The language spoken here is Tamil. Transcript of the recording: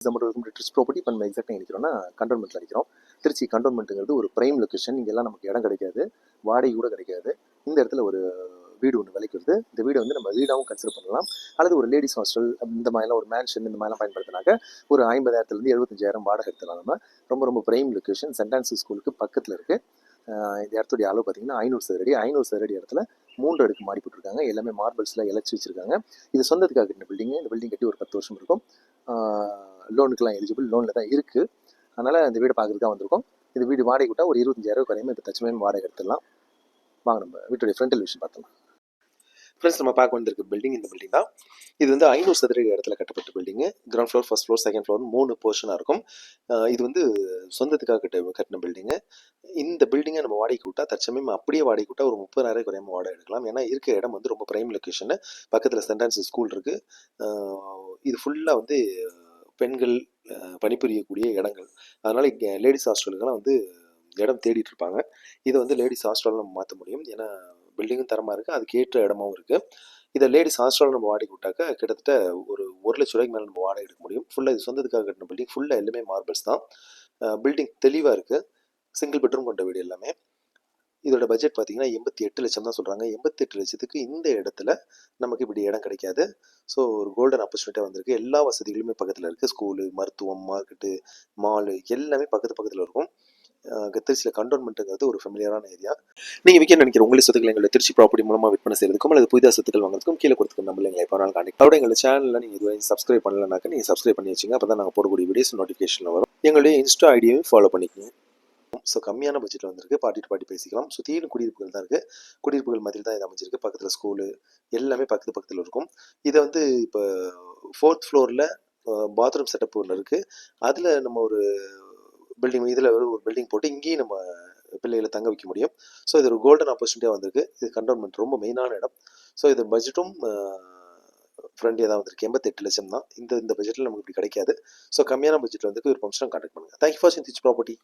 ட்ரிச் ப்ராப்பர்ட்டி இப்போ நம்ம எக்ஸாக்டாக நினைக்கிறோம்னா கண்டோன்மெண்ட்டில் நிற்கிறோம். திருச்சி கண்டோன்மெண்ட்டுங்கிறது ஒரு பிரைம் லொக்கேஷன். இங்கெல்லாம் நமக்கு இடம் கிடைக்காது, வாடகை கூட கிடைக்காது. இந்த இடத்துல ஒரு வீடு ஒன்று விலைக்கு வருது. இந்த வீடை வந்து நம்ம வீடாகவும் கன்சிடர் பண்ணலாம், அல்லது ஒரு லேடிஸ் ஹாஸ்டல் இந்த மாதிரிலாம், ஒரு மேன்ஷன் இந்த மாதிரிலாம் பயன்படுத்தினாக்க ஒரு 50,000 75,000 வாடகை எடுத்துலாம். நம்ம ரொம்ப ரொம்ப பிரைம் லொக்கேஷன், சென்ட் ஆன்சிஸ் ஸ்கூலுக்கு பக்கத்தில் இருக்குது. இந்த இடத்துடைய அளவு பார்த்தீங்கன்னா 500 சதுரடி. 500 சதுரடி இடத்துல 3 அடுக்கு மாடி போட்டிருக்காங்க. எல்லாமே மார்பிள்ஸில் இழைச்சி வச்சிருக்காங்க. இது சொந்தத்துக்காக கட்டின பில்டிங்கு. இந்த பில்டிங் கட்டி ஒரு 10 வருஷம் இருக்கும். லோனுக்குலாம் எலிஜிபிள், லோனில் தான் இருக்குது. அதனால் இந்த வீடை பார்க்குறதுக்கு தான் வந்திருக்கோம். இந்த வீடு வாடகை விட்டால் ஒரு 25,000 குறையுமே இப்போ தச்சமே வாடகை எடுத்துடலாம். வாங்க நம்ம வீட்டுடைய ஃப்ரண்டல் விஷயம் பார்த்தலாம். ஃப்ரெண்ட்ஸ், நம்ம பார்க்க வந்திருக்க பில்டிங் இந்த பில்டிங் தான். இது வந்து 500 சதுரடி இடத்துல கட்டப்பட்ட building. Ground floor, first floor, second floor 3 போர்ஷனாக இருக்கும். இது வந்து சொந்தத்துக்காக கட்டின பில்டிங்கு. இந்த பில்டிங்கை நம்ம வாடகைக்கு விட்டால் தற்சமயம் அப்படியே வாடகைக்கு விட்டால் ஒரு 30,000 குறையாமல் வாடகை எடுக்கலாம். ஏன்னா இருக்க இடம் வந்து ரொம்ப பிரைம் லொக்கேஷனு. பக்கத்தில் சென்ட் ஆன்சிஸ் ஸ்கூல் இருக்குது. இது ஃபுல்லாக வந்து பெண்கள் பணிபுரியக்கூடிய இடங்கள். அதனால் இங்கே லேடிஸ் ஹாஸ்டலுக்கெல்லாம் வந்து இடம் தேடிட்டு இருப்பாங்க. இதை வந்து லேடிஸ் ஹாஸ்டலில் நம்ம மாற்ற முடியும். ஏன்னா பில்டிங்கும் தரமாக இருக்குது, அதுக்கு ஏற்ற இடமாவும் இருக்குது. இதை லேடிஸ் ஹாஸ்டலில் நம்ம வாடகை விட்டாக்க கிட்டத்தட்ட ஒரு 1,00,000 ரூபாய்க்கு மேலே நம்ம வாடகை எடுக்க முடியும். ஃபுல்லாக இது சொந்தத்துக்காக கட்டின பில்டிங். ஃபுல்லாக எல்லாமே மார்பிள்ஸ் தான். பில்டிங் தெளிவாக இருக்குது. சிங்கிள் பெட்ரூம் கொண்ட வீடு எல்லாமே. இதோட பட்ஜெட் பார்த்தீங்கன்னா 88 லட்சம் தான் சொல்கிறாங்க. 88 லட்சத்துக்கு இந்த இடத்துல நமக்கு இப்படி இடம் கிடைக்காது. ஸோ ஒரு கோல்டன் ஆப்பர்ச்சுனிட்டியாக வந்திருக்கு. எல்லா வசதிகளுமே பக்கத்தில் இருக்குது. ஸ்கூலு, மருத்துவம், மார்க்கெட்டு, மாலு எல்லாமே பக்கத்தில் இருக்கும். திருச்சியில் கண்டோன்மெண்ட்டுங்கிறது ஒரு ஃபெமிலியரான ஏரியா. நீங்கள் விற்க நினைக்கிற உங்களை சொத்துக்களை எங்களை திருச்சி ப்ராப்பர்ட்டி மூலமாக விற்பனை செய்யறதுக்கும் அல்லது புதிதாக சொத்துக்கள் வாங்குறதுக்கும் கீழே கொடுத்துக்க நம்பர் எங்களை எப்போ நாள் கான்டெக்ட். அதோட எங்கள் சேனலில் நீங்கள் இதுவரை சப்ஸ்கிரைப் பண்ணலனாக்க நீங்கள் சப்ஸ்கிரைப் பண்ணி வச்சுங்க. அப்போ தான் நாங்கள் போடக்கூடிய வீடியோஸ் நோட்டிஃபிகேஷனில் வரும். எங்களுடைய இன்ஸ்டா ஐடியையும் ஃபாலோ பண்ணிக்கோங்க. ஸோ கம்மியான பட்ஜெட்டில் வந்திருக்கு. பார்ட்டி டு பார்ட்டி பேசிக்கலாம். சுற்றிலும் குடியிருப்புகள் தான் இருக்குது. குடியிருப்புகள் மத்தியில் தான் இது அமைஞ்சிருக்கு. பக்கத்தில் ஸ்கூலு எல்லாமே பக்கத்தில் இருக்கும். இதை வந்து இப்போ 4th ஃப்ளோரில் பாத்ரூம் செட்டப் ஒன்று இருக்குது. அதில் நம்ம ஒரு பில்டிங், இதில் ஒரு பில்டிங் போட்டு இங்கேயும் நம்ம பிள்ளைகளை தங்க வைக்க முடியும். ஸோ இது ஒரு கோல்டன் ஆப்பர்ச்சுனிட்டியாக வந்திருக்கு. இது கண்டோன்மெண்ட் ரொம்ப மெயினான இடம். ஸோ இது பட்ஜெட்டும் ஃப்ரெண்ட்லியாக தான் வந்திருக்கு. 88 லட்சம் தான். இந்த பட்ஜெட்டில் நமக்கு இப்படி கிடைக்காது. ஸோ கம்மியான பட்ஜெட்டில் வந்து ஒரு ஃபங்க்ஷன் கான்டாக்ட் பண்ணுங்கள். தேங்க்யூ ஃபார் வாட்சிங் திருச்சி ப்ராப்பர்ட்டி.